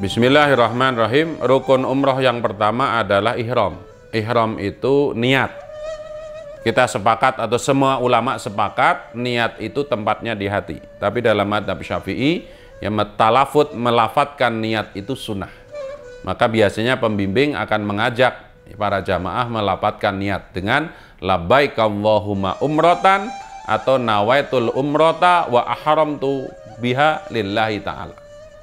Bismillahirrahmanirrahim. Rukun umroh yang pertama adalah ihram. Ihram itu niat. Kita sepakat atau semua ulama sepakat niat itu tempatnya di hati. Tapi dalam mazhab Syafi'i yang melafatkan niat itu sunnah. Maka biasanya pembimbing akan mengajak para jamaah melafatkan niat dengan labbaik Allahumma umrotan atau nawaitul umrota wa ahramtu biha lillahi ta'ala.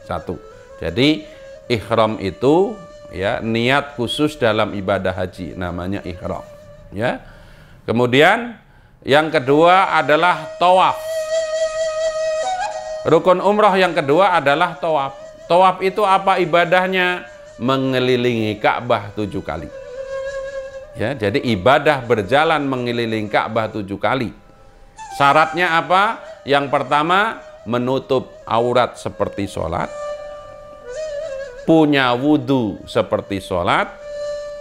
Satu. Jadi ihram itu ya niat khusus dalam ibadah haji namanya ihram ya. Kemudian yang kedua adalah tawaf. Rukun umroh yang kedua adalah tawaf. Tawaf itu apa ibadahnya? Mengelilingi Ka'bah 7 kali. Ya, jadi ibadah berjalan mengelilingi Ka'bah 7 kali. Syaratnya apa? Yang pertama menutup aurat seperti sholat, punya wudhu seperti sholat,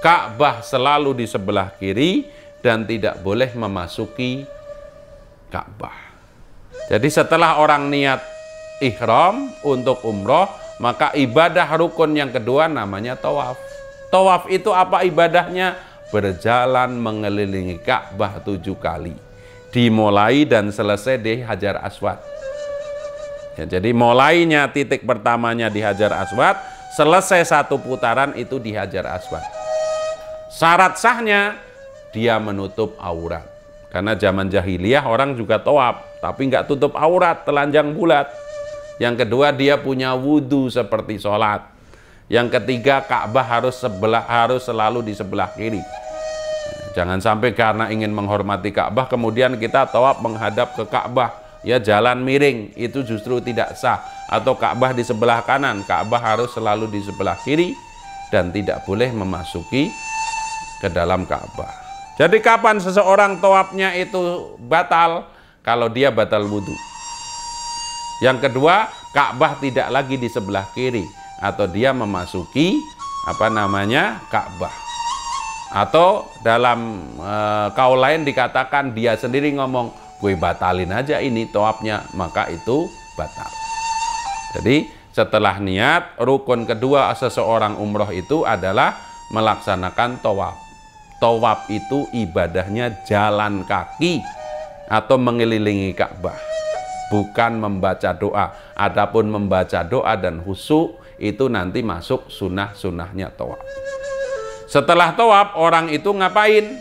Ka'bah selalu di sebelah kiri, dan tidak boleh memasuki Ka'bah. Jadi setelah orang niat ihram untuk umroh, maka ibadah rukun yang kedua namanya tawaf. Tawaf itu apa ibadahnya? Berjalan mengelilingi Ka'bah 7 kali. Dimulai dan selesai di Hajar Aswad. Ya, jadi mulainya titik pertamanya di Hajar Aswad, selesai satu putaran itu di Hajar Aswad. Syarat sahnya dia menutup aurat. Karena zaman jahiliyah orang juga tawaf, tapi nggak tutup aurat, telanjang bulat. Yang kedua dia punya wudhu seperti sholat. Yang ketiga Ka'bah harus selalu di sebelah kiri. Jangan sampai karena ingin menghormati Ka'bah kemudian kita tawaf menghadap ke Ka'bah. Ya jalan miring, itu justru tidak sah. Atau Ka'bah di sebelah kanan, Ka'bah harus selalu di sebelah kiri dan tidak boleh memasuki ke dalam Ka'bah. Jadi kapan seseorang tawafnya itu batal? Kalau dia batal wudhu. Yang kedua, Ka'bah tidak lagi di sebelah kiri atau dia memasuki Ka'bah. Atau dalam kaul lain dikatakan dia sendiri ngomong, gue batalin aja ini tawafnya, maka itu batal. Jadi setelah niat, rukun kedua seseorang umroh itu adalah melaksanakan tawaf. Tawaf itu ibadahnya jalan kaki atau mengelilingi Ka'bah, bukan membaca doa. Adapun membaca doa dan khusyuk itu nanti masuk sunnah-sunnahnya tawaf. Setelah tawaf orang itu ngapain?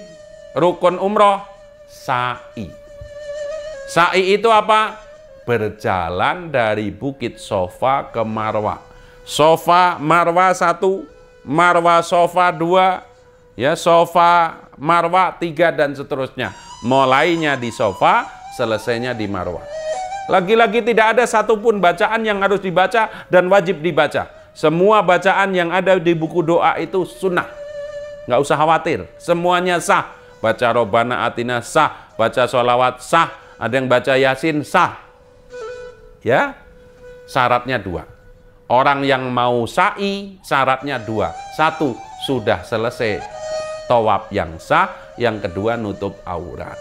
Rukun umroh sa'i. Sa'i itu apa? Berjalan dari Bukit Sofa ke Marwah. Sofa Marwah 1, Marwah Sofa 2, ya Sofa Marwah 3 dan seterusnya. Mulainya di Sofa, selesainya di Marwah. Lagi-lagi tidak ada satupun bacaan yang harus dibaca dan wajib dibaca. Semua bacaan yang ada di buku doa itu sunnah. Nggak usah khawatir, semuanya sah. Baca Robbana Atina sah, baca sholawat sah, ada yang baca Yasin sah. Ya, syaratnya 2. Orang yang mau sa'i syaratnya 2. 1, sudah selesai tawaf yang sah. Yang kedua, nutup aurat.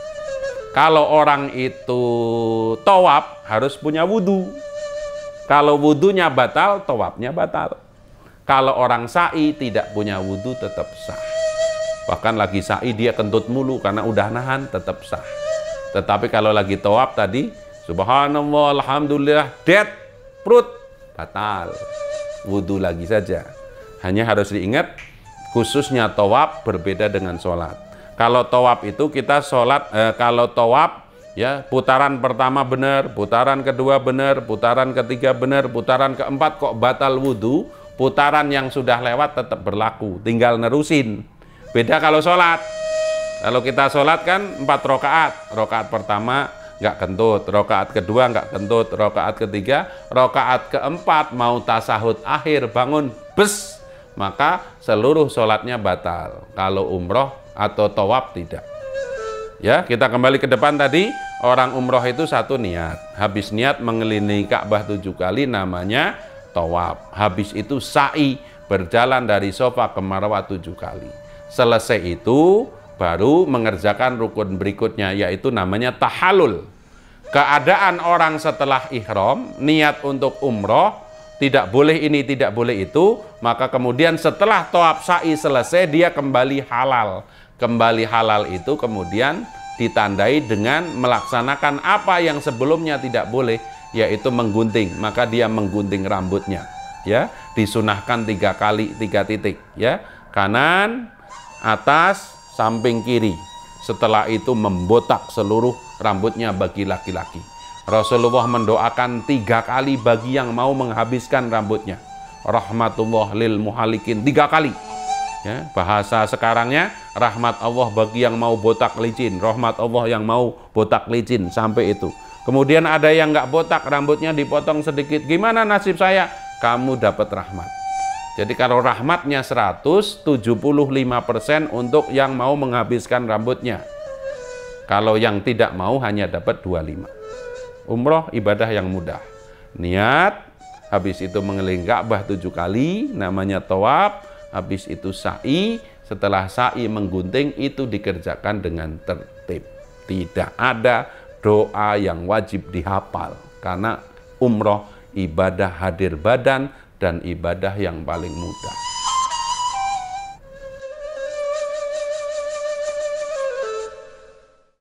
Kalau orang itu tawaf harus punya wudhu. Kalau wudhunya batal, tawafnya batal. Kalau orang sa'i tidak punya wudhu tetap sah. Bahkan lagi sa'i dia kentut mulu karena udah nahan, tetap sah. Tetapi kalau lagi tawaf tadi, subhanallah, alhamdulillah, prut, batal. Wudhu lagi saja. Hanya harus diingat, khususnya tawaf berbeda dengan sholat. Kalau tawaf itu kita sholat, kalau tawaf ya putaran pertama benar, putaran kedua benar, putaran ketiga benar, putaran keempat kok batal wudhu, putaran yang sudah lewat tetap berlaku, tinggal nerusin. Beda kalau sholat. Kalau kita sholat kan 4 rakaat. Rakaat pertama nggak kentut, rakaat kedua nggak kentut, rakaat ketiga, rakaat keempat mau tasahud akhir bangun bes, maka seluruh sholatnya batal. Kalau umroh atau tawaf tidak. Ya, kita kembali ke depan tadi. Orang umroh itu 1 niat. Habis niat mengelilingi Ka'bah 7 kali namanya tawaf. Habis itu sa'i, berjalan dari Sofa ke Marwah 7 kali. Selesai itu baru mengerjakan rukun berikutnya, yaitu namanya tahallul. Keadaan orang setelah ihram, niat untuk umroh, tidak boleh ini, tidak boleh itu, maka kemudian setelah tawaf sa'i selesai, dia kembali halal. Kembali halal itu kemudian ditandai dengan melaksanakan apa yang sebelumnya tidak boleh, yaitu menggunting. Maka dia menggunting rambutnya, ya, disunahkan 3 kali 3 titik, ya, kanan, atas, samping kiri. Setelah itu membotak seluruh rambutnya bagi laki-laki. Rasulullah mendoakan 3 kali bagi yang mau menghabiskan rambutnya. Rahmatullah lil muhalikin 3 kali. Ya, bahasa sekarangnya rahmat Allah bagi yang mau botak licin, rahmat Allah yang mau botak licin, sampai itu. Kemudian ada yang nggak botak, rambutnya dipotong sedikit. Gimana nasib saya? Kamu dapat rahmat. Jadi kalau rahmatnya 100, 75% untuk yang mau menghabiskan rambutnya. Kalau yang tidak mau hanya dapat 25. Umroh ibadah yang mudah. Niat, habis itu mengelilingi Ka'bah 7 kali, namanya tawaf, habis itu sa'i, setelah sa'i menggunting, itu dikerjakan dengan tertib. Tidak ada doa yang wajib dihafal, karena umroh ibadah hadir badan dan ibadah yang paling mudah.